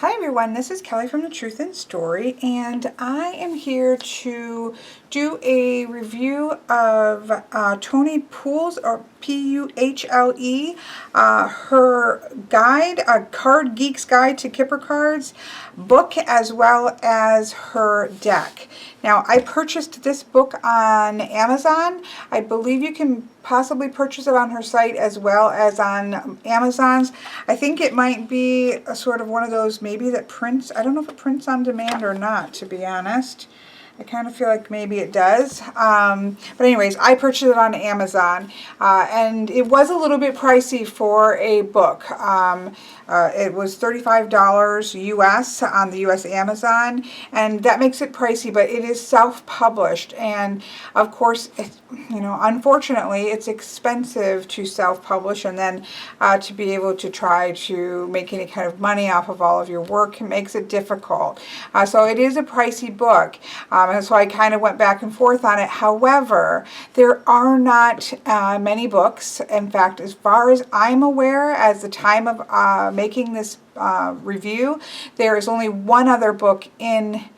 Hi everyone, this is Kelly from The Truth in Story, and I am here to do a review of Toni Poole's, or P-U-H-L-E, her guide, Card Geek's Guide to Kipper Cards book, as well as her deck. Now, I purchased this book on Amazon. I believe you can possibly purchase it on her site as well as on Amazon's. I think it might be a sort of one of those maybe that prints. I don't know if it prints on demand or not, to be honest. I kind of feel like maybe it does. But anyways, I purchased it on Amazon, and it was a little bit pricey for a book. It was $35 US on the US Amazon, and that makes it pricey, but it is self-published. And of course, unfortunately, it's expensive to self-publish, and then to be able to try to make any kind of money off of all of your work makes it difficult. So it is a pricey book. And so I kind of went back and forth on it. However, there are not many books. In fact, as far as I'm aware, as the time of making this review, there is only one other book in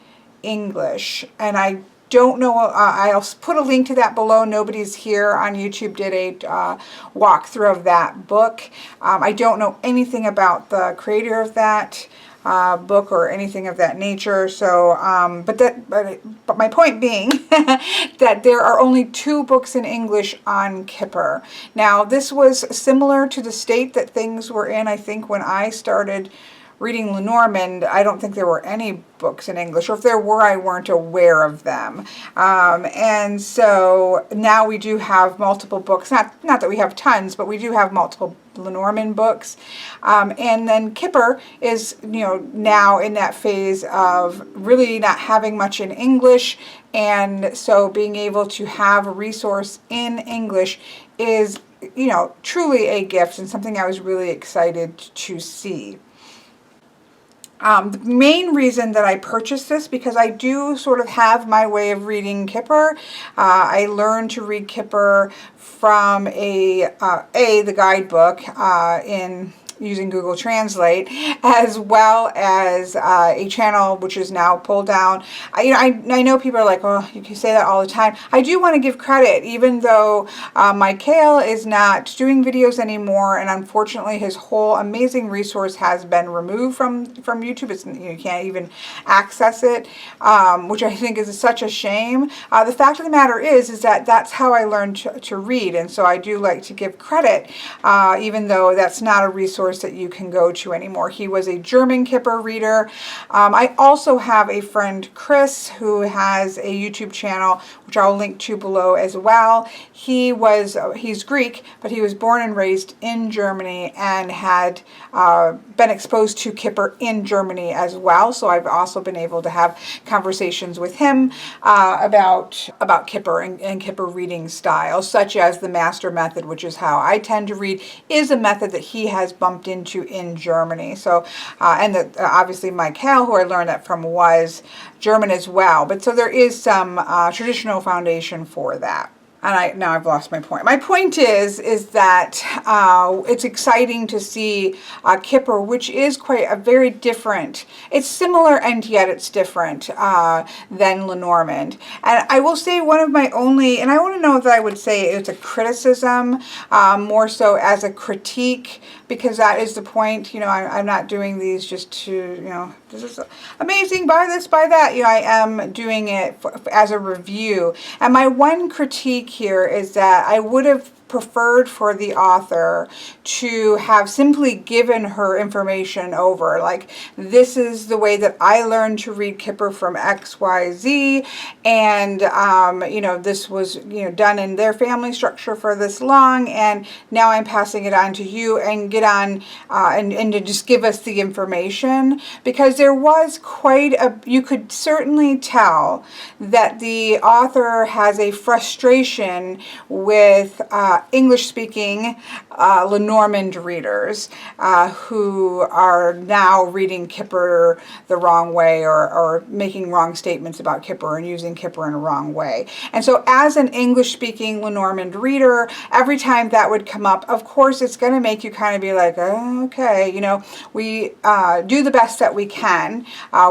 English. And I don't know, I'll put a link to that below. Nobody's here on YouTube did a walkthrough of that book. I don't know anything about the creator of that book or anything of that nature. So, but my point being that there are only 2 books in English on Kipper. Now, this was similar to the state that things were in, I think, when I started reading Lenormand. I don't think there were any books in English, or if there were, I weren't aware of them. And so now we do have multiple books. Not that we have tons, but we do have multiple Lenormand books. And then Kipper is, now in that phase of really not having much in English, and so being able to have a resource in English is, truly a gift and something I was really excited to see. The main reason that I purchased this, because I do sort of have my way of reading Kipper. I learned to read Kipper from the guidebook in using Google Translate, as well as a channel which is now pulled down. I know people are like, oh, you can say that all the time. I do want to give credit, even though Michael is not doing videos anymore, and unfortunately his whole amazing resource has been removed from YouTube. You can't even access it, which I think is such a shame. The fact of the matter is that that's how I learned to read, and so I do like to give credit, even though that's not a resource that you can go to anymore. He was a German Kipper reader. I also have a friend, Chris, who has a YouTube channel, which I'll link to below as well. He's Greek, but he was born and raised in Germany and had been exposed to Kipper in Germany as well. So I've also been able to have conversations with him about Kipper and Kipper reading styles, such as the master method, which is how I tend to read, is a method that he has bumped into in Germany. So, and that obviously Michael, who I learned that from, was German as well. But so there is some traditional foundation for that. And now I've lost my point. My point is that it's exciting to see Kipper, which is quite a very different. It's similar and yet it's different than Lenormand. And I will say one of my only, and I want to know if I would say it's a criticism, more so as a critique, because that is the point. I'm not doing these just to, this is amazing, buy this, buy that. I am doing it as a review. And my one critique here is that I would have preferred for the author to have simply given her information over, like, this is the way that I learned to read Kipper from XYZ, and this was done in their family structure for this long, and now I'm passing it on to you, and get on and to just give us the information, because there was you could certainly tell that the author has a frustration with English-speaking Lenormand readers who are now reading Kipper the wrong way, or making wrong statements about Kipper and using Kipper in a wrong way. And so as an English-speaking Lenormand reader, every time that would come up, of course, it's going to make you kind of be like, oh, okay, you know, we do the best that we can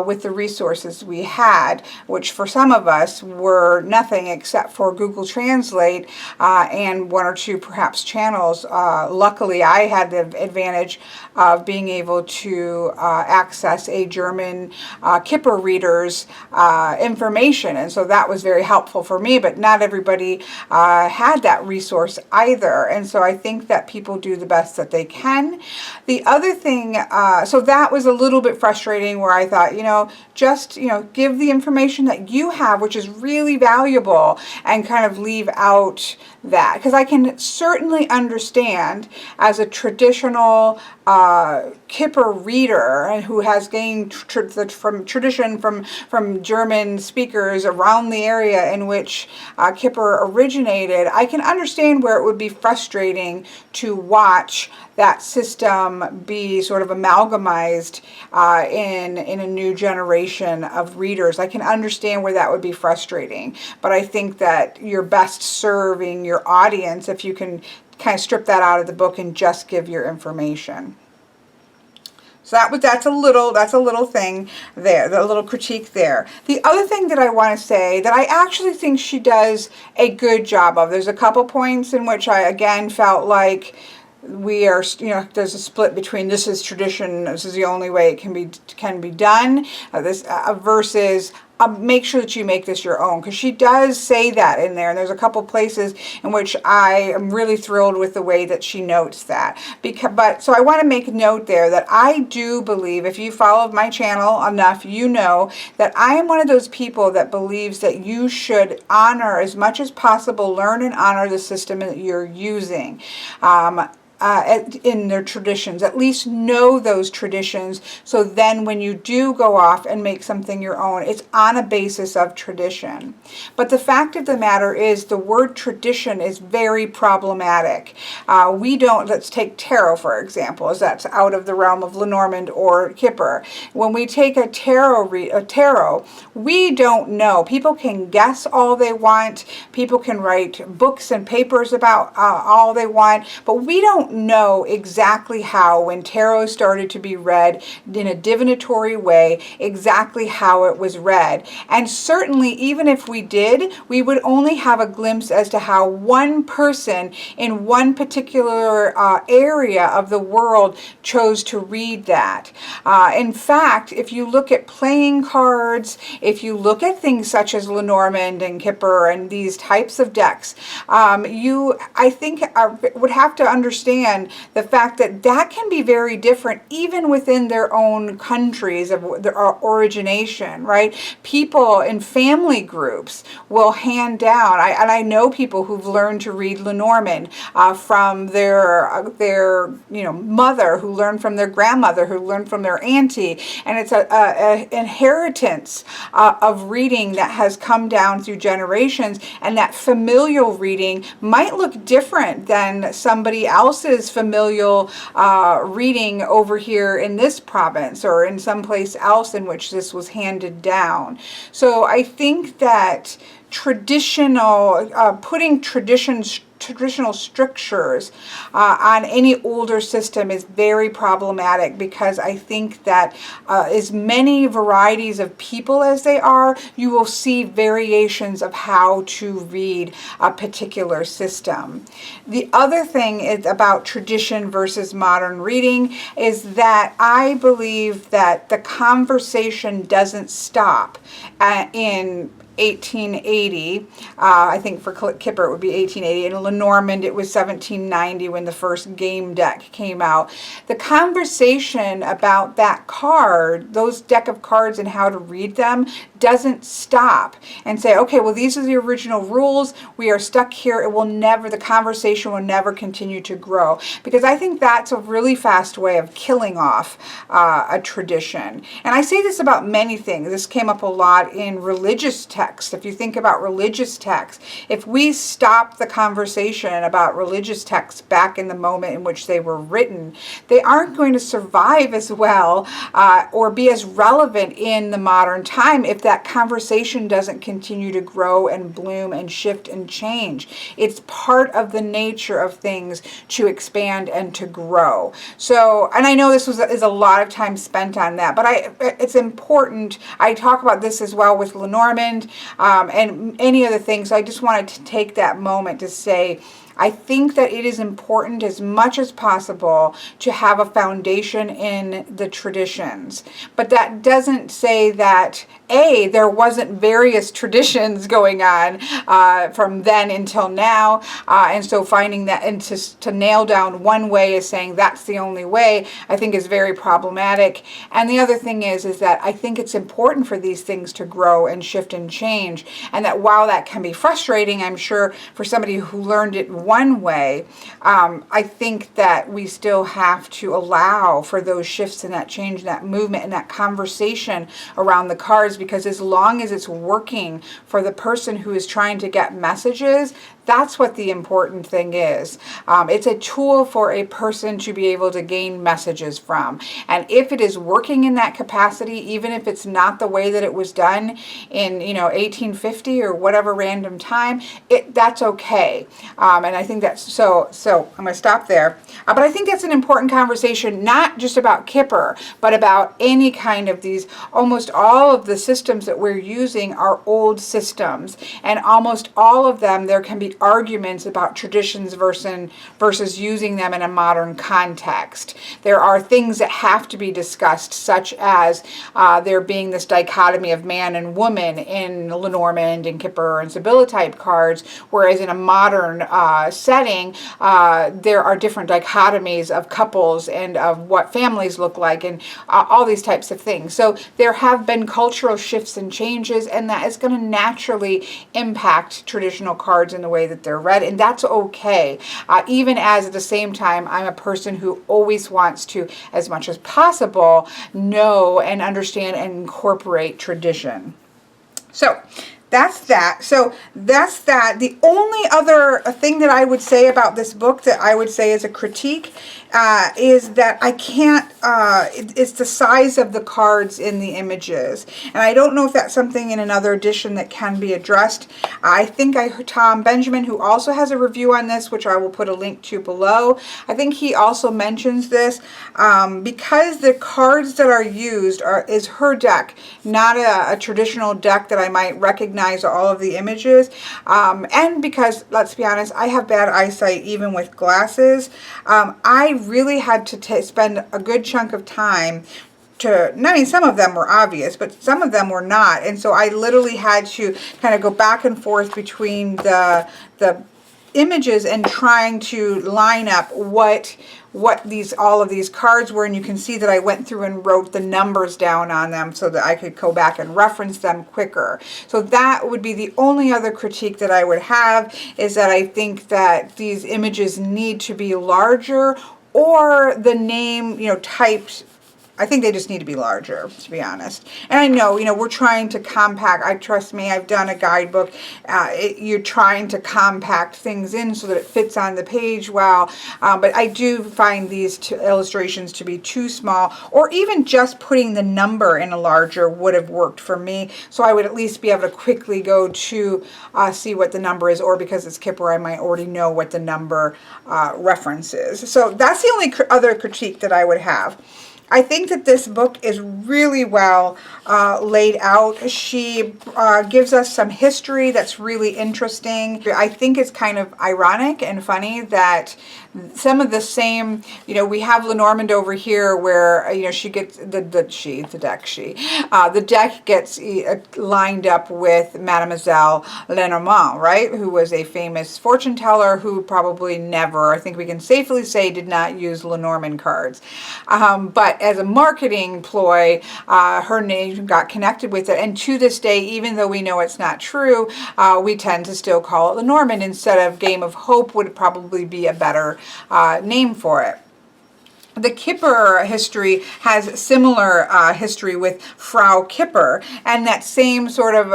with the resources we had, which for some of us were nothing except for Google Translate and one or two perhaps channels. Luckily, I had the advantage of being able to access a German Kipper reader's information, and so that was very helpful for me, but not everybody had that resource either, and so I think that people do the best that they can. The other thing, so that was a little bit frustrating, where I thought, you know, just, you know, give the information that you have, which is really valuable, and kind of leave out that, because I can certainly understand as a traditional Kipper reader, and who has gained from tradition from German speakers around the area in which Kipper originated, I can understand where it would be frustrating to watch that system be sort of amalgamized in a new generation of readers. I can understand where that would be frustrating, but I think that you're best serving your audience if you can kind of strip that out of the book and just give your information. So that's a little thing there, a little critique there. The other thing that I want to say that I actually think she does a good job of, there's a couple points in which I again felt like we are, you know, there's a split between this is tradition, this is the only way it can be done, versus make sure that you make this your own, because she does say that in there, and there's a couple places in which I am really thrilled with the way that she notes that. So I want to make note there that I do believe, if you followed my channel enough, you know that I am one of those people that believes that you should honor as much as possible, learn and honor the system that you're using. In their traditions, at least know those traditions, so then when you do go off and make something your own, it's on a basis of tradition. But the fact of the matter is, the word tradition is very problematic. Let's take tarot for example, as that's out of the realm of Lenormand or Kipper. When we take a tarot, we don't know. People can guess all they want, people can write books and papers about all they want, but we don't know exactly how, when tarot started to be read in a divinatory way, exactly how it was read. And certainly, even if we did, we would only have a glimpse as to how one person in one particular area of the world chose to read that. In fact, if you look at playing cards, if you look at things such as Lenormand and Kipper and these types of decks, I think would have to understand the fact that that can be very different even within their own countries of their origination, right? People in family groups will hand down, and I know people who've learned to read Lenormand from their mother, who learned from their grandmother, who learned from their auntie, and it's a inheritance of reading that has come down through generations, and that familial reading might look different than somebody else's familial reading over here in this province or in some place else in which this was handed down. So I think that putting traditional strictures on any older system is very problematic, because I think that as many varieties of people as they are, you will see variations of how to read a particular system. The other thing is about tradition versus modern reading is that I believe that the conversation doesn't stop in 1880. I think for Kipper it would be 1880. In Lenormand it was 1790 when the first game deck came out. The conversation about that card, those deck of cards and how to read them, doesn't stop and say, okay, well, these are the original rules, we are stuck here. The conversation will never continue to grow, because I think that's a really fast way of killing off a tradition. And I say this about many things. This came up a lot in religious texts text, if you think about religious texts, if we stop the conversation about religious texts back in the moment in which they were written, they aren't going to survive as well or be as relevant in the modern time if that conversation doesn't continue to grow and bloom and shift and change. It's part of the nature of things to expand and to grow. So, and I know this is a lot of time spent on that, but it's important. I talk about this as well with Lenormand and any other things. So I just wanted to take that moment to say, I think that it is important as much as possible to have a foundation in the traditions. But that doesn't say that, there wasn't various traditions going on from then until now. And so finding that and to nail down one way is saying that's the only way, I think is very problematic. And the other thing is that I think it's important for these things to grow and shift and change. And that while that can be frustrating, I'm sure for somebody who learned it one way, I think that we still have to allow for those shifts and that change, and that movement and that conversation around the cards, because as long as it's working for the person who is trying to get messages, that's what the important thing is. It's a tool for a person to be able to gain messages from. And if it is working in that capacity, even if it's not the way that it was done in 1850 or whatever random time, that's okay. And I think that's so I'm going to stop there. But I think that's an important conversation, not just about Kipper, but about any kind of these. Almost all of the systems that we're using are old systems, and almost all of them there can be arguments about traditions versus using them in a modern context. There are things that have to be discussed, such as there being this dichotomy of man and woman in Lenormand and Kipper and Sibylla type cards, whereas in a modern setting, there are different dichotomies of couples and of what families look like and all these types of things. So there have been cultural shifts and changes, and that is going to naturally impact traditional cards in the way that they're read, and that's okay. Even as at the same time, I'm a person who always wants to, as much as possible, know and understand and incorporate tradition. So that's that. The only other thing that I would say about this book that I would say is a critique is that I can't, it's the size of the cards in the images. And I don't know if that's something in another edition that can be addressed. I think I heard Tom Benjamin, who also has a review on this, which I will put a link to below. I think he also mentions this because the cards that are used is her deck, not a traditional deck that I might recognize all of the images. And because, let's be honest, I have bad eyesight even with glasses. I really had to spend a good chunk of time some of them were obvious, but some of them were not. And so I literally had to kind of go back and forth between the images and trying to line up what all of these cards were, and you can see that I went through and wrote the numbers down on them so that I could go back and reference them quicker. So that would be the only other critique that I would have, is that I think that these images need to be larger, or the name, typed. I think they just need to be larger, to be honest. And I know, we're trying to compact. Trust me, I've done a guidebook. You're trying to compact things in so that it fits on the page well. But I do find these illustrations to be too small, or even just putting the number in a larger would have worked for me. So I would at least be able to quickly go to see what the number is, or because it's Kipper, I might already know what the number references. So that's the only other critique that I would have. I think that this book is really well laid out. She gives us some history that's really interesting. I think it's kind of ironic and funny that some of the same, we have Lenormand over here where, she gets, the deck gets lined up with Mademoiselle Lenormand, right? Who was a famous fortune teller who probably never, I think we can safely say, did not use Lenormand cards. But as a marketing ploy, her name got connected with it. And to this day, even though we know it's not true, we tend to still call it Lenormand instead of Game of Hope would probably be a better name for it. the Kipper history has similar history with Frau Kipper, and that same sort of,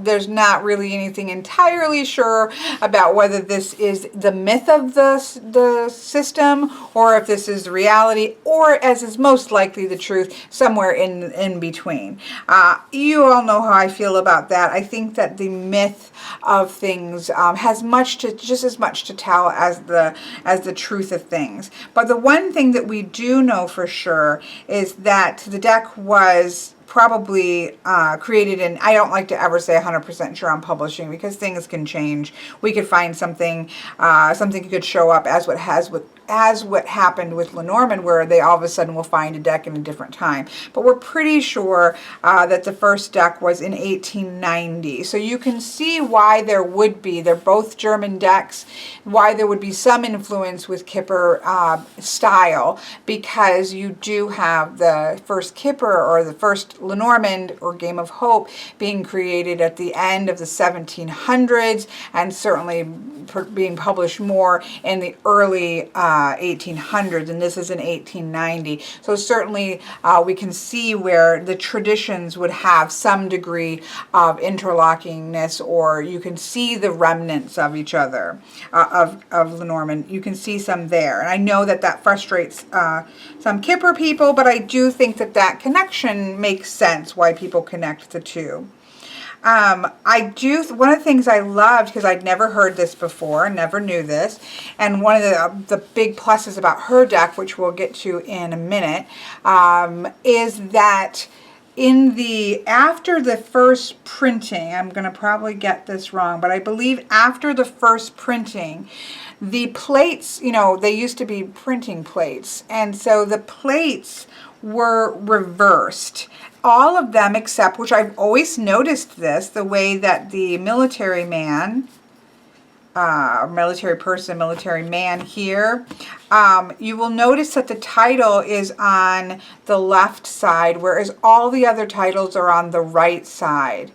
there's not really anything entirely sure about whether this is the myth of the system, or if this is reality, or, as is most likely the truth, somewhere in between. You all know how I feel about that. I think that the myth of things has just as much to tell as the truth of things. But the one thing that we do know for sure is that the deck was probably created in, I don't like to ever say 100% sure on publishing, because things can change. We could find something could show up as what happened with Lenormand, where they all of a sudden will find a deck in a different time. But we're pretty sure that the first deck was in 1890. So you can see why they're both German decks, why there would be some influence with Kipper style, because you do have the first Kipper, or the first Lenormand, or Game of Hope, being created at the end of the 1700s, and certainly being published more in the early 1800s, and this is in 1890. So certainly we can see where the traditions would have some degree of interlockingness, or you can see the remnants of each other, of Lenormand. You can see some there, and I know that frustrates some Kipper people, but I do think that connection makes sense, why people connect the two. One of the things I loved, because I'd never heard this before, never knew this, and one of the big pluses about her deck, which we'll get to in a minute, is that after the first printing, I'm going to probably get this wrong, but I believe after the first printing, the plates, they used to be printing plates, and so the plates were reversed. All of them except, which I've always noticed this, the way that the military man, military man here, you will notice that the title is on the left side, whereas all the other titles are on the right side.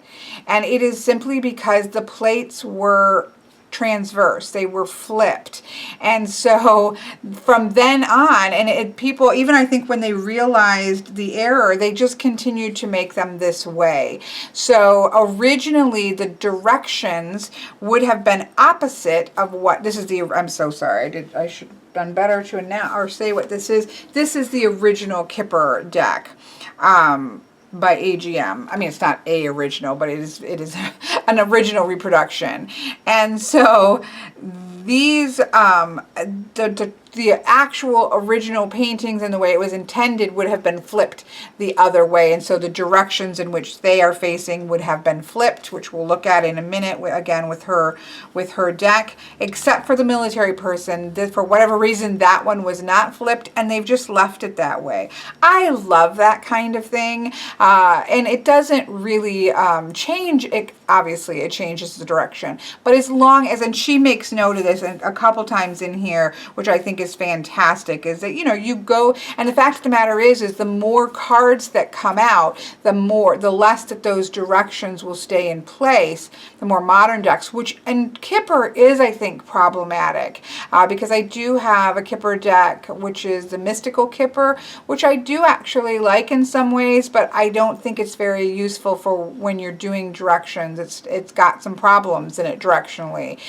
And it is simply because the plates were transverse, they were flipped. And so from then on, and people, even I think when they realized the error, they just continued to make them this way. So originally the directions would have been opposite of what this is. I'm so sorry, I should have done better to announce or say what this is. This is the original Kipper deck. By AGM. I mean, it's not a original, but it is an original reproduction. And so these the actual original paintings and the way it was intended would have been flipped the other way, and so the directions in which they are facing would have been flipped, which we'll look at in a minute, again with her deck, except for the military person. For whatever reason, that one was not flipped, and they've just left it that way. I love that kind of thing, and it doesn't really change it. Obviously it changes the direction, but as long as, and she makes note of this a couple times in here, which I think is fantastic, is that you go, and the fact of the matter is the more cards that come out, the less that those directions will stay in place, the more modern decks, and Kipper is, I think, problematic, because I do have a Kipper deck, which is the Mystical Kipper, which I do actually like in some ways, but I don't think it's very useful for when you're doing directions. It's got some problems in it directionally.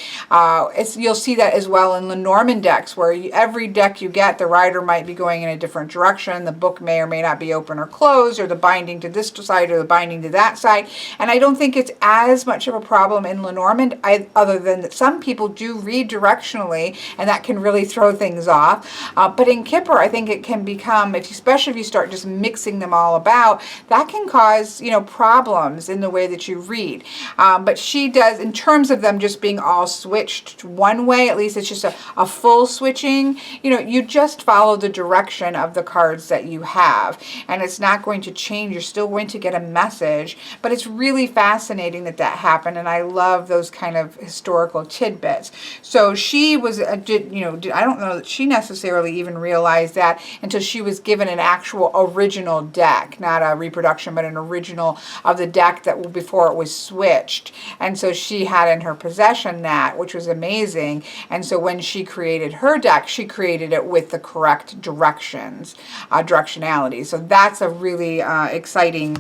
You'll see that as well in Lenormand decks, where every deck you get, the writer might be going in a different direction. The book may or may not be open or closed, or the binding to this side or the binding to that side. And I don't think it's as much of a problem in Lenormand, other than that some people do read directionally, and that can really throw things off. But in Kipper, I think it can become, especially if you start just mixing them all about, that can cause problems in the way that you read. But she does, in terms of them just being all switched one way, at least it's just a full switching, you just follow the direction of the cards that you have, and it's not going to change. You're still going to get a message, but it's really fascinating that happened, and I love those kind of historical tidbits. So she was, I don't know that she necessarily even realized that until she was given an actual original deck, not a reproduction, but an original of the deck that before it was switched. And so she had in her possession that, which was amazing. And so when she created her deck, she created it with the correct directionality. So that's a really exciting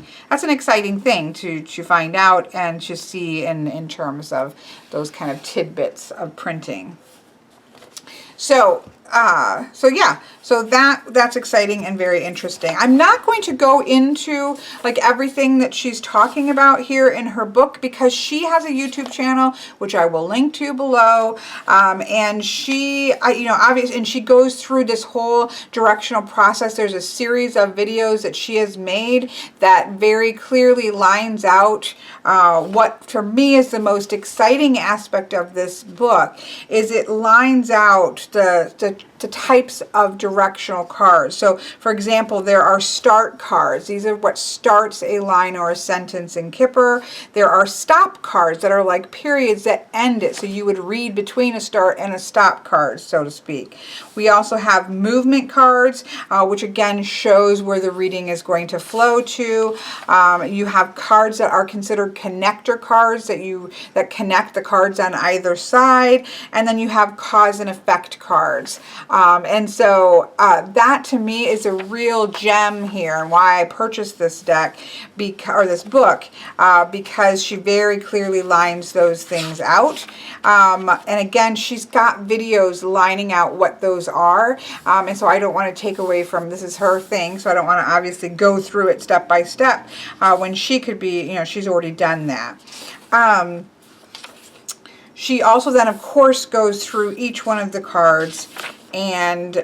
thing to find out and to see in terms of those kind of tidbits of printing. So yeah, so that's exciting and very interesting. I'm not going to go into like everything that she's talking about here in her book, because she has a YouTube channel, which I will link to below. And she, obviously, and she goes through this whole directional process. There's a series of videos that she has made that very clearly lines out what for me is the most exciting aspect of this book. Is it lines out the types of directional cards. So for example, there are start cards. These are what starts a line or a sentence in Kipper. There are stop cards that are like periods that end it. So you would read between a start and a stop card, so to speak. We also have movement cards, which again shows where the reading is going to flow to. You have cards that are considered connector cards that connect the cards on either side. And then you have cause and effect cards. And so that to me is a real gem here, and why I purchased this deck or this book, because she very clearly lines those things out. And again, she's got videos lining out what those are. And so I don't want to take away from, this is her thing, so I don't want to obviously go through it step by step when she could be, she's already done that. She also then, of course, goes through each one of the cards and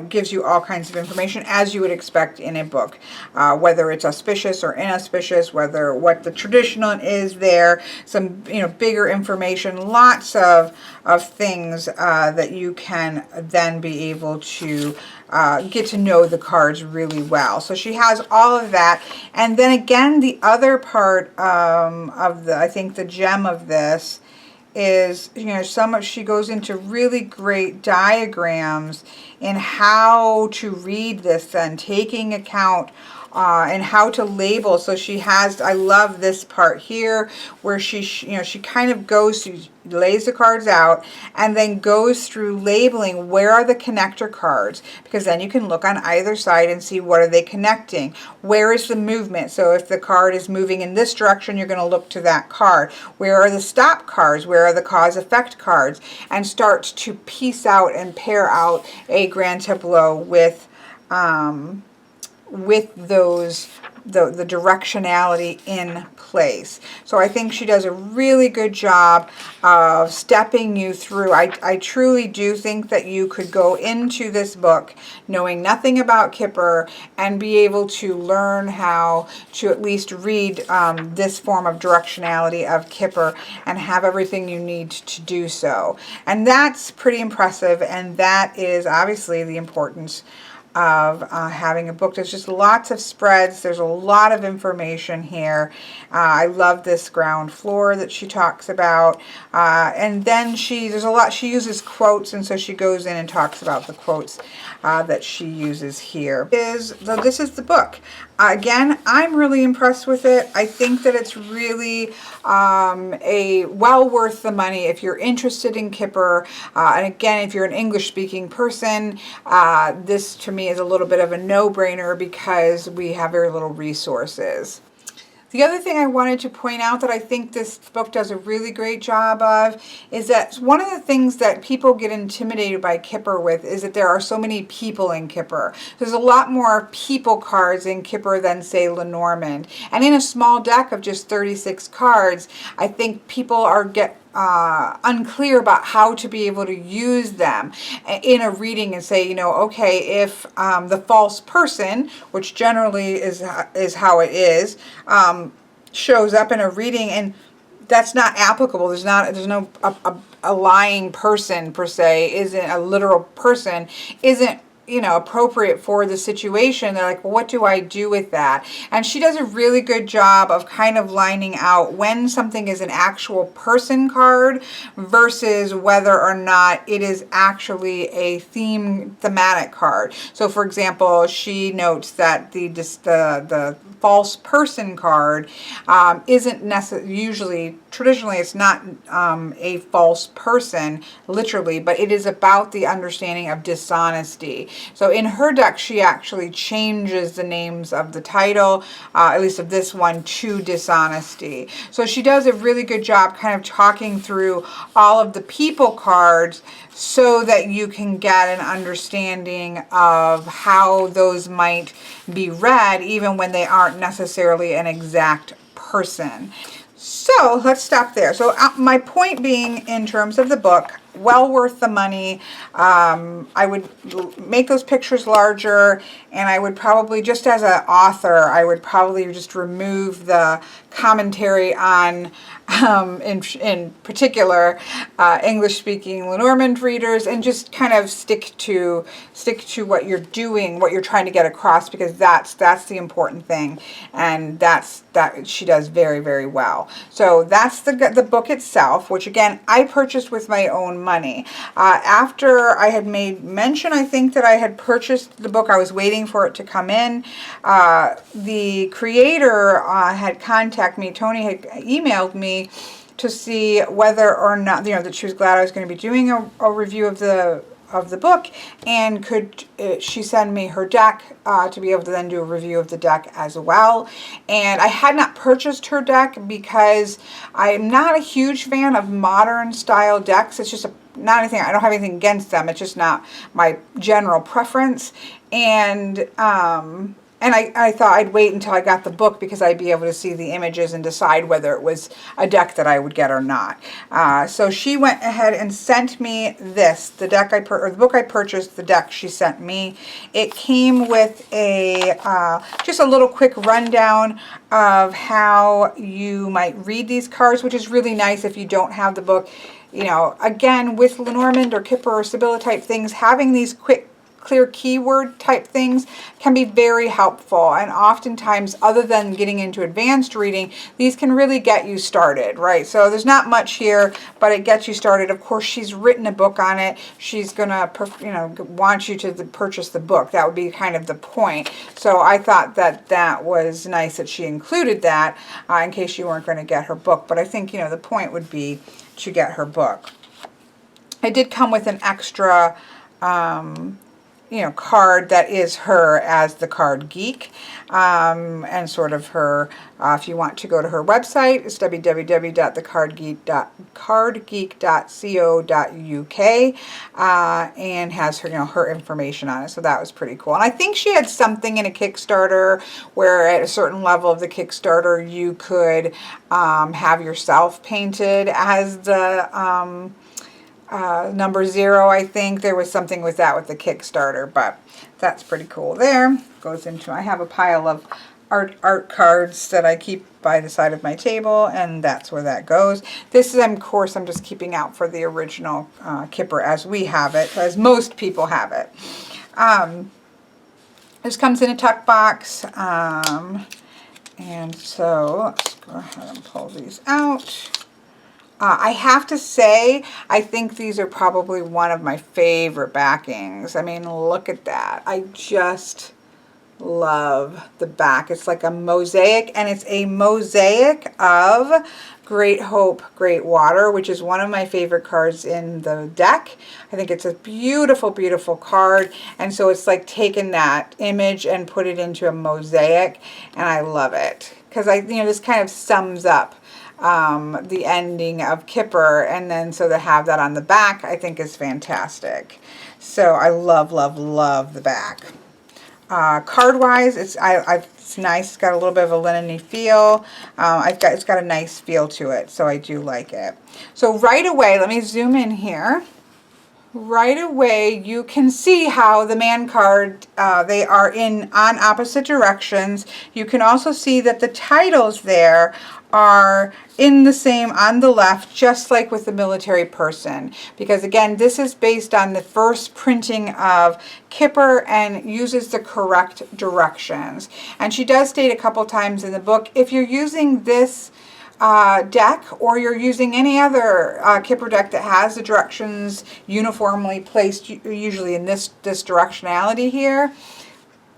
gives you all kinds of information, as you would expect in a book, whether it's auspicious or inauspicious, what the traditional is there, some bigger information, lots of things that you can then be able to get to know the cards really well. So she has all of that. And then again, the other part I think the gem of this is, she goes into really great diagrams in how to read this and taking account and how to label. So she has, I love this part here where she kind of goes through, lays the cards out and then goes through labeling where are the connector cards, because then you can look on either side and see what are they connecting. Where is the movement? So if the card is moving in this direction, you're going to look to that card. Where are the stop cards? Where are the cause effect cards? And start to piece out and pair out a grand tableau with those the directionality in place. So I think she does a really good job of stepping you through. I truly do think that you could go into this book knowing nothing about Kipper and be able to learn how to at least read this form of directionality of Kipper and have everything you need to do so. And that's pretty impressive, and that is obviously the importance of having a book. There's just lots of spreads. There's a lot of information here. I love this ground floor that she talks about. And then she uses quotes, and so she goes in and talks about the quotes that she uses here. This is the book. Again, I'm really impressed with it. I think that it's really well worth the money if you're interested in Kipper. And again, if you're an English-speaking person, this to me is a little bit of a no-brainer because we have very little resources. The other thing I wanted to point out that I think this book does a really great job of is that one of the things that people get intimidated by Kipper with is that there are so many people in Kipper. There's a lot more people cards in Kipper than, say, Lenormand. And in a small deck of just 36 cards, I think people get unclear about how to be able to use them in a reading and say, okay, if the false person, which generally is how it is, shows up in a reading and that's not applicable. There's no a lying person per se, isn't a literal person, isn't appropriate for the situation. They're like, well, what do I do with that? And she does a really good job of kind of lining out when something is an actual person card versus whether or not it is actually a thematic card. So for example, she notes that the false person card isn't usually traditionally it's not a false person, literally, but it is about the understanding of dishonesty. So in her deck, she actually changes the names of the title, at least of this one, to dishonesty. So she does a really good job kind of talking through all of the people cards so that you can get an understanding of how those might be read, even when they aren't necessarily an exact person. So let's stop there. So my point being, in terms of the book, well worth the money. I would make those pictures larger, and I would probably, just as an author, I would probably just remove the commentary on, in particular, English-speaking Lenormand readers, and just kind of stick to what you're doing, what you're trying to get across, because that's the important thing, and that she does very, very well. So that's the book itself, which again I purchased with my own money. After I had made mention, I think, that I had purchased the book, I was waiting for it to come in. The creator had contacted me. Tony had emailed me to see whether or not, that she was glad I was going to be doing a review of the book, and could she send me her deck to be able to then do a review of the deck as well. And I had not purchased her deck because I'm not a huge fan of modern style decks. It's just not anything, I don't have anything against them, it's just not my general preference. And I thought I'd wait until I got the book, because I'd be able to see the images and decide whether it was a deck that I would get or not. So she went ahead and sent me this, the book I purchased, the deck she sent me. It came with just a little quick rundown of how you might read these cards, which is really nice if you don't have the book. Again, with Lenormand or Kipper or Sibylla type things, having these quick, clear keyword type things can be very helpful. And oftentimes, other than getting into advanced reading, these can really get you started, right? So there's not much here, but it gets you started. Of course, she's written a book on it. She's gonna, want you to purchase the book. That would be kind of the point. So I thought that was nice that she included that in case you weren't going to get her book. But I think, the point would be to get her book. It did come with an extra card that is her as the Card Geek, and sort of her, if you want to go to her website, it's www.thecardgeek.co.uk, and has her, her information on it. So that was pretty cool. And I think she had something in a Kickstarter where at a certain level of the Kickstarter, you could have yourself painted as the number 0, I think. There was something with that with the Kickstarter, but that's pretty cool there. Goes into, I have a pile of art cards that I keep by the side of my table, and that's where that goes. This is, of course, I'm just keeping out for the original Kipper as we have it, as most people have it. This comes in a tuck box, and so let's go ahead and pull these out. I have to say, I think these are probably one of my favorite backings. I mean, look at that. I just love the back. It's like a mosaic, and it's a mosaic of Great Hope, Great Water, which is one of my favorite cards in the deck. I think it's a beautiful, beautiful card. And so it's like taken that image and put it into a mosaic, and I love it. Because this kind of sums up the ending of Kipper, and then so to have that on the back, I think is fantastic. So I love, love, love the back. Card wise, it's nice. It's got a little bit of a linen-y feel. It's got a nice feel to it, so I do like it. So right away, let me zoom in here. Right away, you can see how the man card, they are on opposite directions. You can also see that the titles there are in the same on the left, just like with the military person, because again, this is based on the first printing of Kipper and uses the correct directions. And she does state a couple times in the book, if you're using this deck, or you're using any other Kipper deck that has the directions uniformly placed, usually in this directionality here,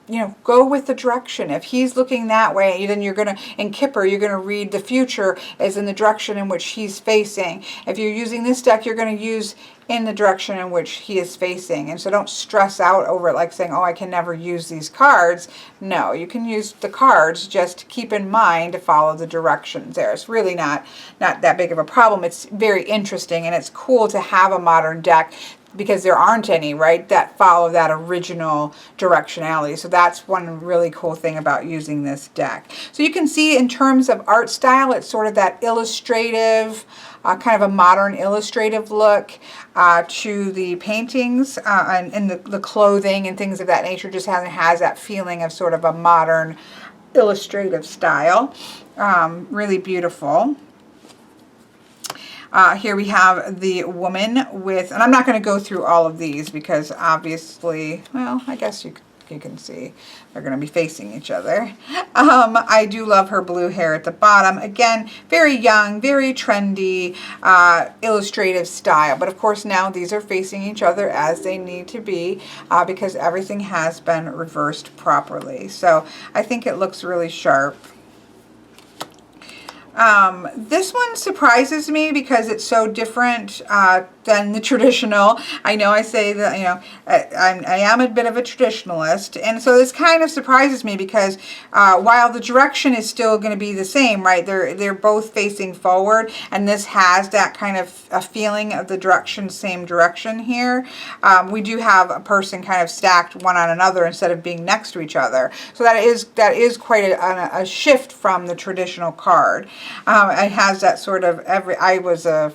you know, go with the direction. If he's looking that way, then you're going to, in Kipper, you're going to read the future as in the direction in which he's facing. If you're using this deck, you're going to use in the direction in which he is facing. And so don't stress out over it like saying, oh, I can never use these cards. No, you can use the cards, just keep in mind to follow the directions there. It's really not that big of a problem. It's very interesting, and it's cool to have a modern deck because there aren't any, right, that follow that original directionality. So that's one really cool thing about using this deck. So you can see in terms of art style, it's sort of that illustrative, kind of a modern illustrative look to the paintings, and the clothing and things of that nature. Just has that feeling of sort of a modern illustrative style. Really beautiful. Here we have the woman with, and I'm not going to go through all of these because obviously, well, I guess you can see they're going to be facing each other. I do love her blue hair at the bottom. Again, very young, very trendy, illustrative style. But of course now these are facing each other as they need to be because everything has been reversed properly. So I think it looks really sharp. This one surprises me because it's so different than the traditional. I know I say that, you know, I am a bit of a traditionalist, and so this kind of surprises me because while the direction is still going to be the same, right? They're both facing forward, and this has that kind of a feeling of the direction, same direction here. We do have a person kind of stacked one on another instead of being next to each other. So that is quite a shift from the traditional card. It has that sort of I was a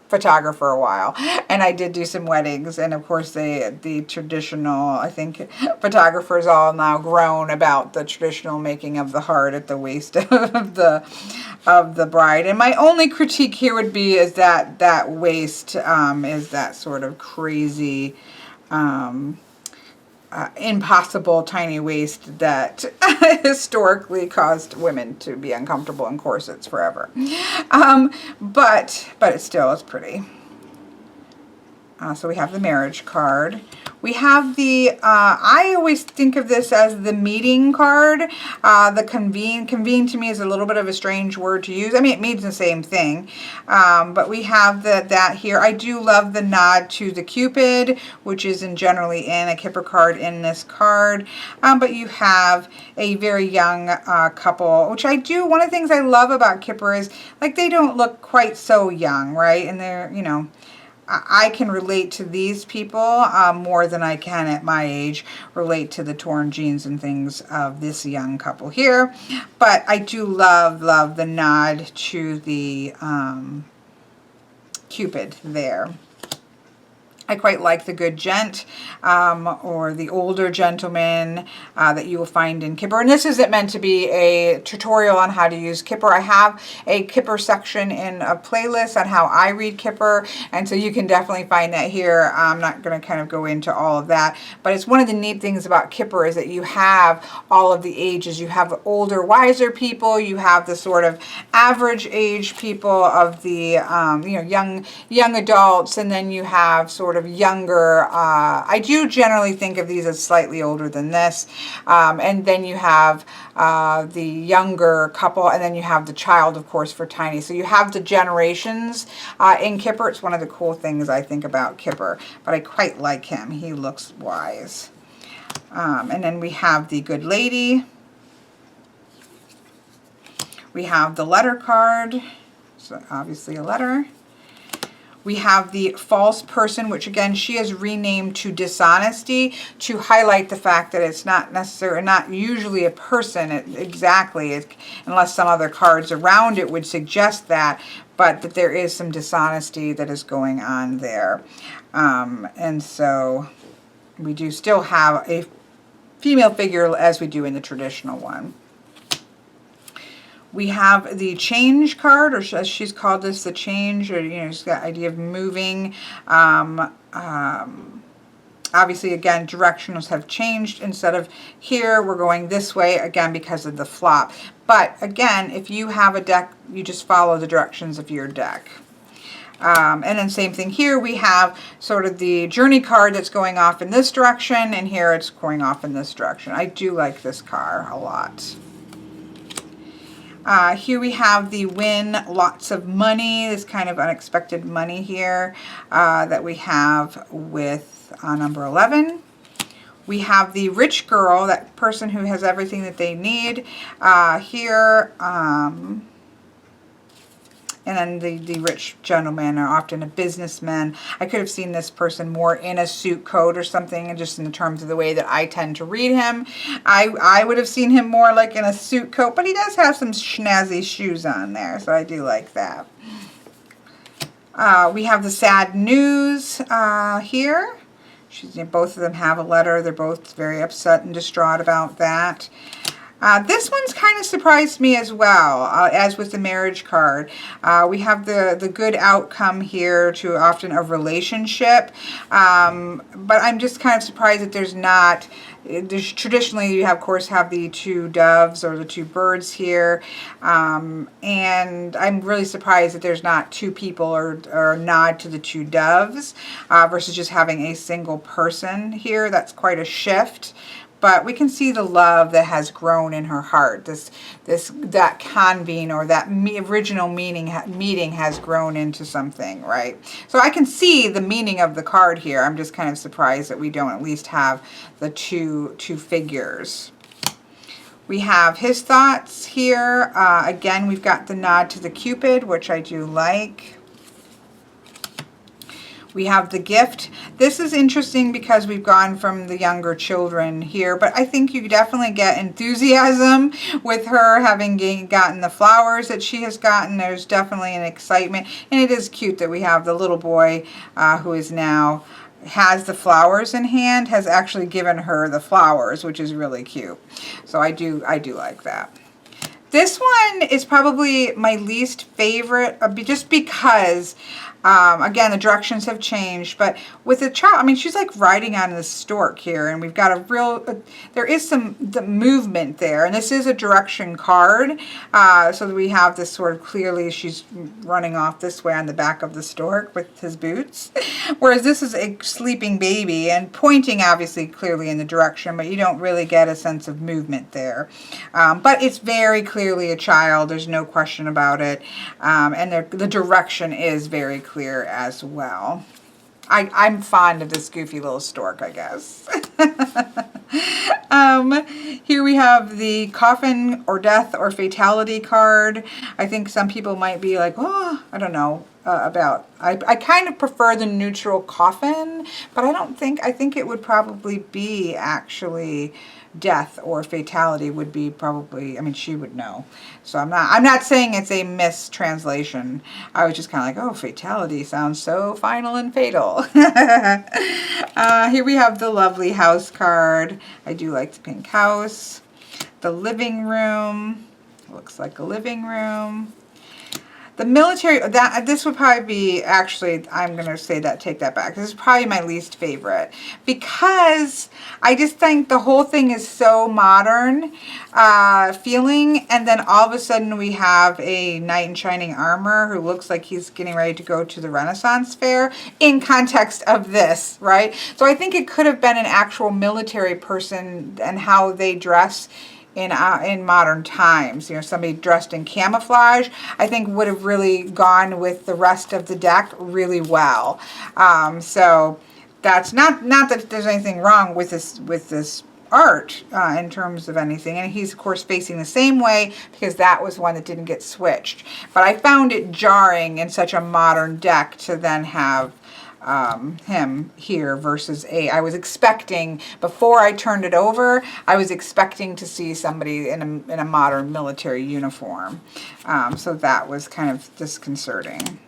photographer a while, and I did do some weddings, and of course the traditional, I think photographers all now grown about the traditional making of the heart at the waist of the bride. And my only critique here would be is that waist is that sort of crazy impossible tiny waist that historically caused women to be uncomfortable in corsets forever. But it's still, it's pretty. So we have the marriage card. We have the, I always think of this as the meeting card. The convene. Convene to me is a little bit of a strange word to use. I mean, it means the same thing. But we have that here. I do love the nod to the Cupid, which is generally in a Kipper card in this card. But you have a very young couple, which I do, one of the things I love about Kipper is, like, they don't look quite so young, right? And they're, you know, I can relate to these people more than I can at my age relate to the torn jeans and things of this young couple here. But I do love the nod to the Cupid there. I quite like the good gent or the older gentleman that you will find in Kipper. And this isn't meant to be a tutorial on how to use Kipper. I have a Kipper section in a playlist on how I read Kipper, and so you can definitely find that here. I'm not going to kind of go into all of that, but it's one of the neat things about Kipper is that you have all of the ages. You have the older, wiser people. You have the sort of average age people of the you know, young adults, and then you have sort of younger, I do generally think of these as slightly older than this, and then you have the younger couple, and then you have the child, of course, for Tiny. So you have the generations in Kipper. It's one of the cool things I think about Kipper, but I quite like him. He looks wise. And then we have the good lady. We have the letter card, so obviously a letter. We have the false person, which again, she is renamed to dishonesty to highlight the fact that it's not necessarily, not usually a person exactly, unless some other cards around it would suggest that, but that there is some dishonesty that is going on there. And so we do still have a female figure as we do in the traditional one. We have the change card, or as she's called this, the change, or, you know, she's got the idea of moving. Obviously, again, directionals have changed. Instead of here, we're going this way, again, because of the flop. But, again, if you have a deck, you just follow the directions of your deck. And then same thing here, we have sort of the journey card that's going off in this direction, and here it's going off in this direction. I do like this card a lot. Here we have the win lots of money, this kind of unexpected money here that we have with number 11. We have the rich girl, that person who has everything that they need here. And then the rich gentlemen are often a businessman. I could have seen this person more in a suit coat or something, and just in the terms of the way that I tend to read him. I would have seen him more like in a suit coat, but he does have some snazzy shoes on there, so I do like that. We have the sad news here. Both of them have a letter. They're both very upset and distraught about that. This one's kind of surprised me as well, as with the marriage card. We have the good outcome here to often a relationship, but I'm just kind of surprised that there's not. Traditionally, you of course have the two doves or the two birds here, and I'm really surprised that there's not two people or a nod to the two doves versus just having a single person here. That's quite a shift. But we can see the love that has grown in her heart. That convene or that original meeting has grown into something, right? So I can see the meaning of the card here. I'm just kind of surprised that we don't at least have the two figures. We have his thoughts here. Again, we've got the nod to the Cupid, which I do like. We have the gift. This is interesting because we've gone from the younger children here, but I think you definitely get enthusiasm with her having gotten the flowers that she has gotten. There's definitely an excitement, and it is cute that we have the little boy who is now has the flowers in hand, has actually given her the flowers, which is really cute. So I do like that. This one is probably my least favorite, just because, again, the directions have changed. But with the child, I mean, she's like riding on this stork here, and we've got there is the movement there. And this is a direction card, so that we have this sort of clearly she's running off this way on the back of the stork with his boots. Whereas this is a sleeping baby and pointing obviously clearly in the direction, but you don't really get a sense of movement there. But it's very clearly a child, there's no question about it. And the direction is very clear as well. I'm fond of this goofy little stork, I guess. Here we have the Coffin or Death or Fatality card. I think some people might be like, oh, I don't know about. I kind of prefer the neutral Coffin, but I think it would probably be actually Death or Fatality would be probably, I mean, she would know. So I'm not saying it's a mistranslation. I was just kind of like, oh, Fatality sounds so final and fatal. Here we have the lovely house card. I do like the pink house. The living room. Looks like a living room. The military, this would probably be, actually, I'm going to say that, take that back. This is probably my least favorite because I just think the whole thing is so modern feeling, and then all of a sudden we have a knight in shining armor who looks like he's getting ready to go to the Renaissance fair in context of this, right? So I think it could have been an actual military person and how they dress in modern times. You know, somebody dressed in camouflage, I think would have really gone with the rest of the deck really well. So that's not that there's anything wrong with this art in terms of anything, and he's of course facing the same way because that was one that didn't get switched. But I found it jarring in such a modern deck to then have him here versus I was expecting, before I turned it over, I was expecting to see somebody in a modern military uniform. So that was kind of disconcerting.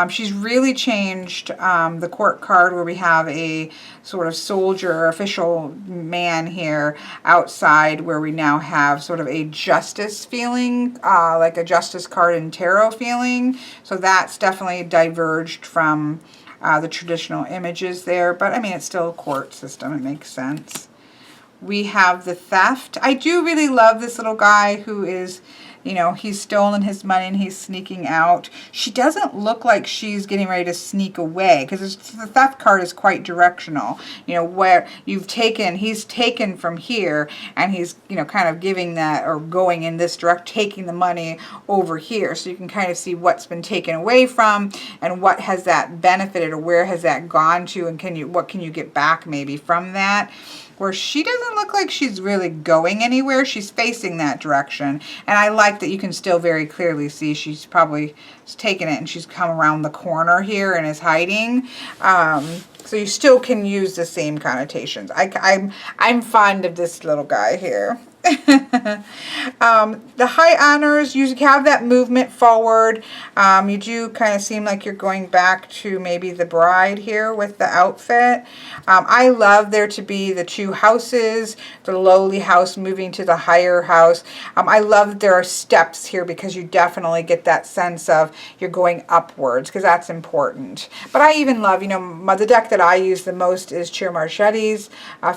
She's really changed the court card where we have a sort of soldier, official man here outside, where we now have sort of a justice feeling, like a justice card in tarot feeling. So that's definitely diverged from the traditional images there, but I mean, it's still a court system. It makes sense. We have the theft. I do really love this little guy who is You know, he's stolen his money and he's sneaking out. She doesn't look like she's getting ready to sneak away, because the theft card is quite directional. You know, where he's taken from here, and he's, you know, kind of giving that, or going in this direct, taking the money over here. So you can kind of see what's been taken away from, and what has that benefited, or where has that gone to, and what can you get back maybe from that. Where she doesn't look like she's really going anywhere. She's facing that direction. And I like that you can still very clearly see she's probably taken it and she's come around the corner here and is hiding. So you still can use the same connotations. I'm fond of this little guy here. The high honors, you have that movement forward. You do kind of seem like you're going back to maybe the bride here with the outfit. I love there to be the two houses, the lowly house moving to the higher house. I love that there are steps here, because you definitely get that sense of you're going upwards, because that's important. But I even love, you know, the deck that I use the most is Chair Marchetti's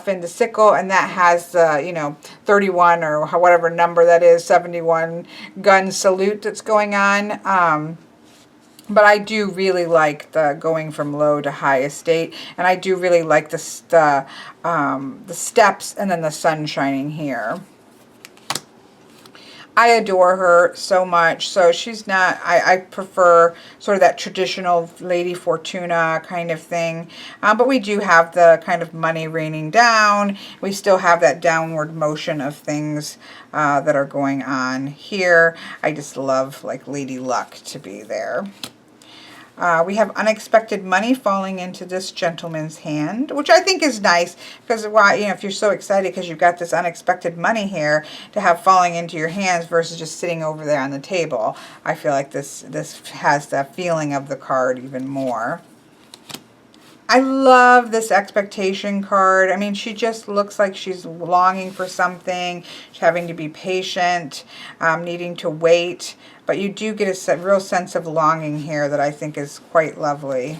Fin de Sickle, and that has the, you know, 31 or whatever number that is, 71 gun salute that's going on. But I do really like the going from low to high estate, and I do really like the steps and then the sun shining here. I adore her so much. So she's not, I prefer sort of that traditional Lady Fortuna kind of thing. But we do have the kind of money raining down. We still have that downward motion of things that are going on here. I just love like Lady Luck to be there. We have unexpected money falling into this gentleman's hand, which I think is nice, because why, you know, if you're so excited because you've got this unexpected money here to have falling into your hands versus just sitting over there on the table, I feel like this has that feeling of the card even more. I love this expectation card. I mean, she just looks like she's longing for something, she's having to be patient, needing to wait. But you do get a real sense of longing here that I think is quite lovely.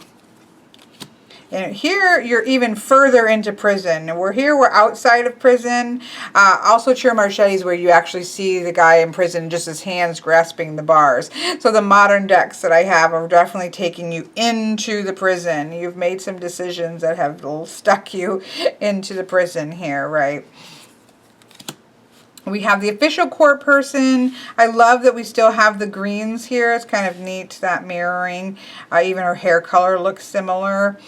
And here you're even further into prison. We're outside of prison. Also Chair Marchetti's, where you actually see the guy in prison, just his hands grasping the bars. So the modern decks that I have are definitely taking you into the prison. You've made some decisions that have stuck you into the prison here, right? We have the official court person. I love that we still have the greens here. It's kind of neat, that mirroring. Even her hair color looks similar.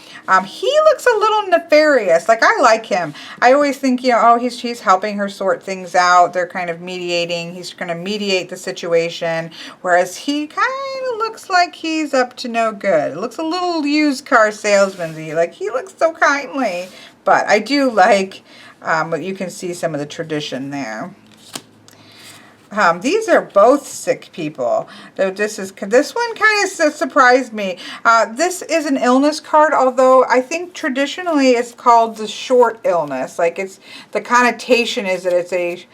He looks a little nefarious. Like, I like him. I always think, you know, oh, he's helping her sort things out. They're kind of mediating. He's going to mediate the situation. Whereas he kind of looks like he's up to no good. It looks a little used car salesman-y. Like, he looks so kindly. But I do like, but you can see some of the tradition there. These are both sick people. This one kind of surprised me. This is an illness card, although I think traditionally it's called the short illness. Like, it's the connotation is that it's a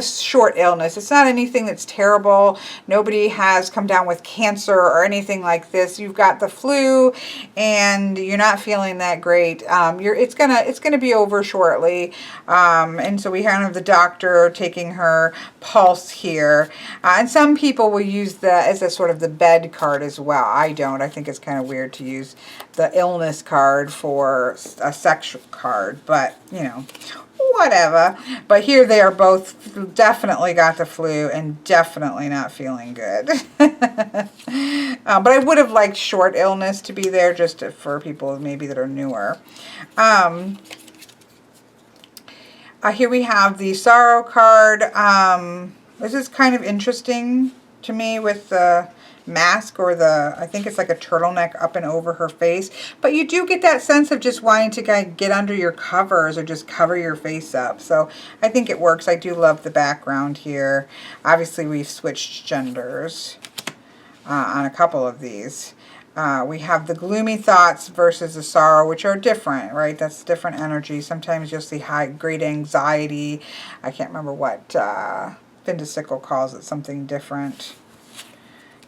short illness. It's not anything that's terrible. Nobody has come down with cancer or anything like this. You've got the flu and you're not feeling that great. It's gonna be over shortly. And so we have the doctor taking her pulse here. And some people will use that as a sort of the bed card as well. I don't. I think it's kind of weird to use the illness card for a sexual card, but you know, whatever. But here they are both definitely got the flu and definitely not feeling good. But I would have liked short illness to be there, just for people maybe that are newer. Here we have the sorrow card. This is kind of interesting to me with the mask, or I think it's like a turtleneck up and over her face. But you do get that sense of just wanting to kind of get under your covers or just cover your face up. So I think it works. I do love the background here. Obviously we've switched genders on a couple of these. We have the gloomy thoughts versus the sorrow, which are different, right? That's different energy. Sometimes you'll see great anxiety. I can't remember what Fin de Sickle calls it, something different.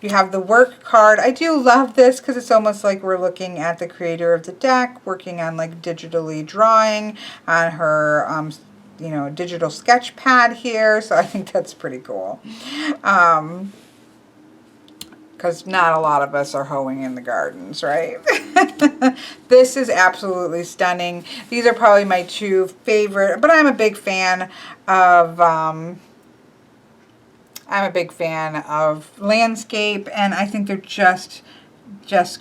You have the work card. I do love this because it's almost like we're looking at the creator of the deck working on like digitally drawing on her you know, digital sketch pad here, so I think that's pretty cool. Because not a lot of us are hoeing in the gardens, right? This is absolutely stunning. These are probably my two favorite, but I'm a big fan of landscape, and I think they're just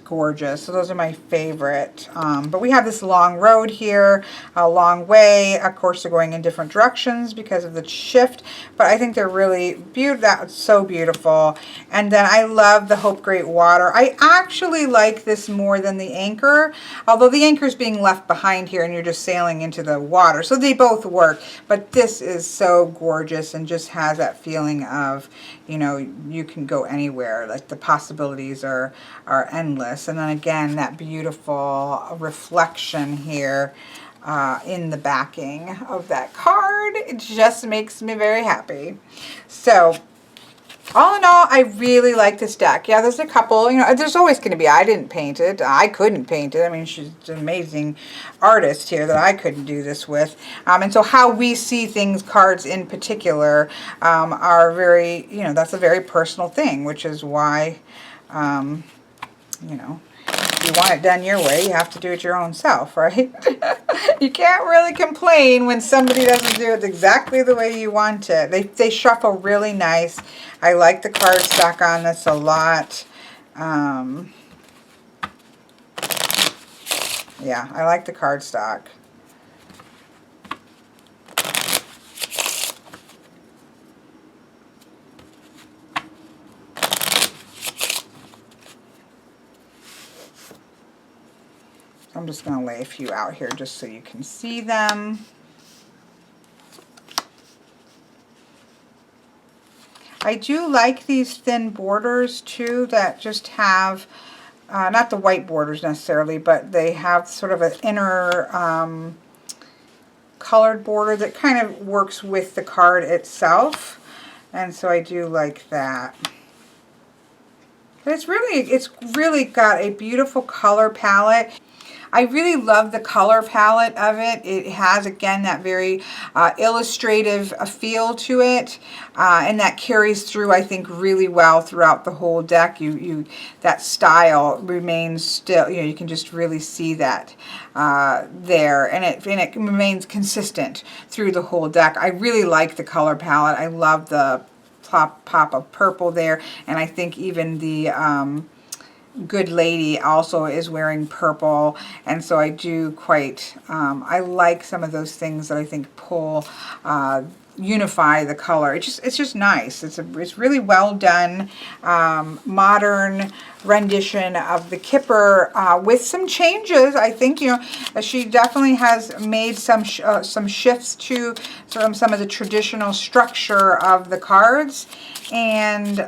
gorgeous. So those are my favorite. But we have this long road here, a long way. Of course, they're going in different directions because of the shift, but I think they're really beautiful. That's so beautiful. And then I love the Hope Great Water. I actually like this more than the anchor, although the anchor is being left behind here and you're just sailing into the water. So they both work, but this is so gorgeous and just has that feeling of, you know, you can go anywhere. Like the possibilities are endless. And then again, that beautiful reflection here in the backing of that card. It just makes me very happy. So all in all, I really like this deck. Yeah, there's a couple, you know, there's always going to be, I didn't paint it. I couldn't paint it. I mean, she's an amazing artist here that I couldn't do this with. And so how we see things, cards in particular, are very, you know, that's a very personal thing, which is why, you know, if you want it done your way, you have to do it your own self, right? You can't really complain when somebody doesn't do it exactly the way you want it. They shuffle really nice. I like the cardstock on this a lot. Yeah, I like the cardstock. I'm just going to lay a few out here just so you can see them. I do like these thin borders too that just have, not the white borders necessarily, but they have sort of an inner colored border that kind of works with the card itself. And so I do like that. But it's really got a beautiful color palette. I really love the color palette of it. It has, again, that very illustrative feel to it, and that carries through, I think, really well throughout the whole deck. That style remains still, you know, you can just really see that there, and it remains consistent through the whole deck. I really like the color palette. I love the pop of purple there, and I think even the Good Lady also is wearing purple, and so I do quite, I like some of those things that I think pull, unify the color. It's just nice. It's really well done, modern rendition of the Kipper with some changes. I think, you know, she definitely has made some shifts to some of the traditional structure of the cards, and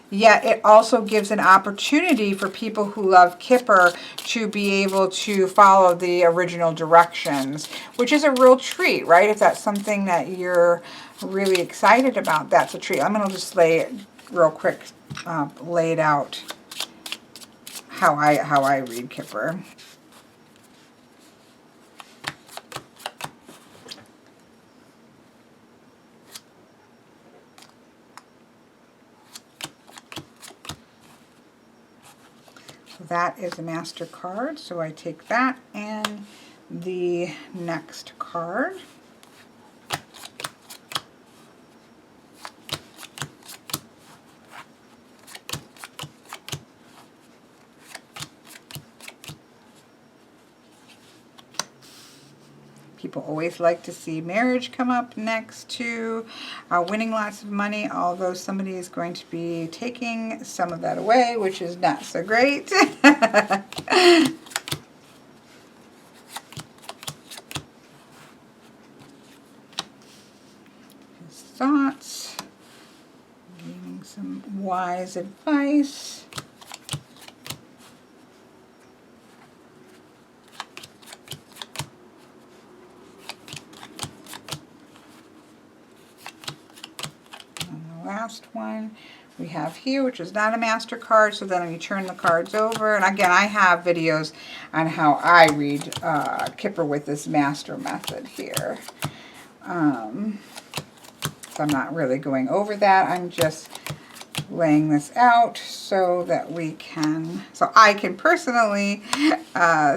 yet it also gives an opportunity for people who love Kipper to be able to follow the original directions, which is a real treat, right? If that's something that you're really excited about, that's a treat. I'm going to just lay it real quick, lay it out how I read Kipper. That is a master card, so I take that and the next card. People always like to see marriage come up next to winning lots of money, although somebody is going to be taking some of that away, which is not so great. His thoughts, giving some wise advice. Last one we have here, which is not a master card, so then you turn the cards over, and again, I have videos on how I read Kipper with this master method here. So I'm not really going over that. I'm just laying this out so that so I can personally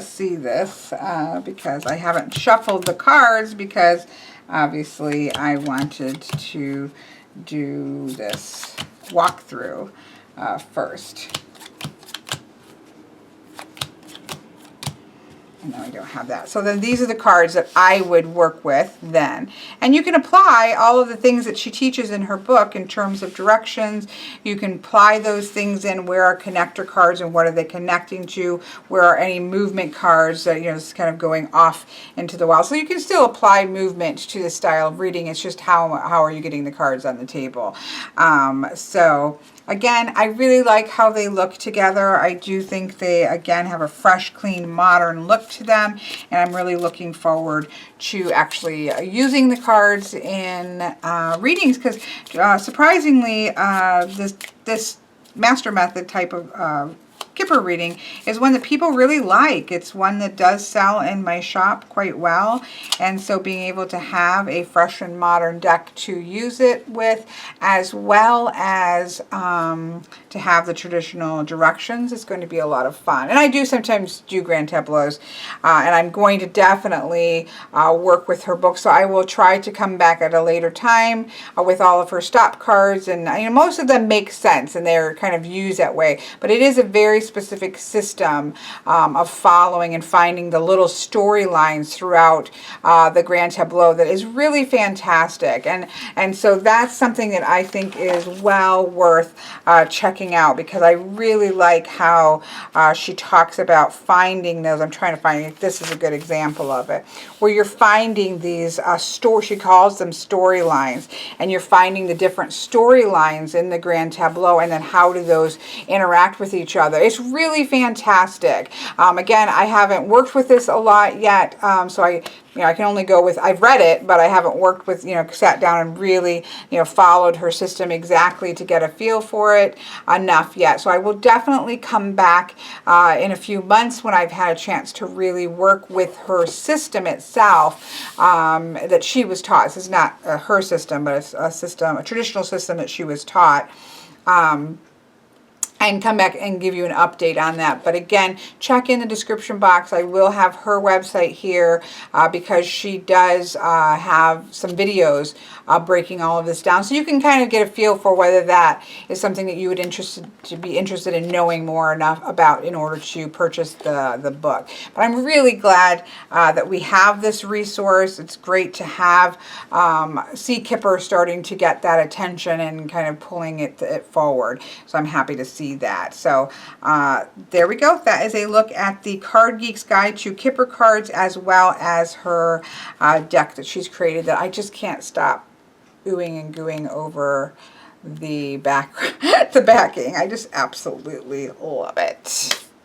see this because I haven't shuffled the cards, because obviously I wanted to do this walkthrough first. And then we don't have that. So then these are the cards that I would work with then. And you can apply all of the things that she teaches in her book in terms of directions. You can apply those things in. Where are connector cards and what are they connecting to? Where are any movement cards that, you know, it's kind of going off into the wild. So you can still apply movement to the style of reading. It's just how are you getting the cards on the table. So again, I really like how they look together. I do think they, again, have a fresh, clean, modern look to them. And I'm really looking forward to actually using the cards in readings, because surprisingly, this master method type of Kipper reading is one that people really like. It's one that does sell in my shop quite well, and so being able to have a fresh and modern deck to use it with, as well as to have the traditional directions, is going to be a lot of fun. And I do sometimes do grand tableaus, and I'm going to definitely work with her book, so I will try to come back at a later time with all of her stop cards, and you know, most of them make sense and they're kind of used that way, but it is a very specific system of following and finding the little storylines throughout the grand tableau that is really fantastic. And so that's something that I think is well worth checking out, because I really like how she talks about finding those. I'm trying to find, this is a good example of it, where you're finding these she calls them storylines, and you're finding the different storylines in the grand tableau, and then how do those interact with each other. It's really fantastic. Again, I haven't worked with this a lot yet, so I can only go with, I've read it, but I haven't worked with, sat down and really, followed her system exactly to get a feel for it enough yet. So I will definitely come back in a few months when I've had a chance to really work with her system itself that she was taught. This is not her system, but it's a traditional system that she was taught. And come back and give you an update on that. But again, check in the description box. I will have her website here because she does have some videos breaking all of this down. So you can kind of get a feel for whether that is something that you would be interested in knowing more enough about in order to purchase the book. But I'm really glad that we have this resource. It's great to have, see Kipper starting to get that attention and kind of pulling it forward. So I'm happy to see that. So there we go. That is a look at the Card Geek's Guide to Kipper cards, as well as her deck that she's created that I just can't stop oohing and gooing over the backing. I just absolutely love it.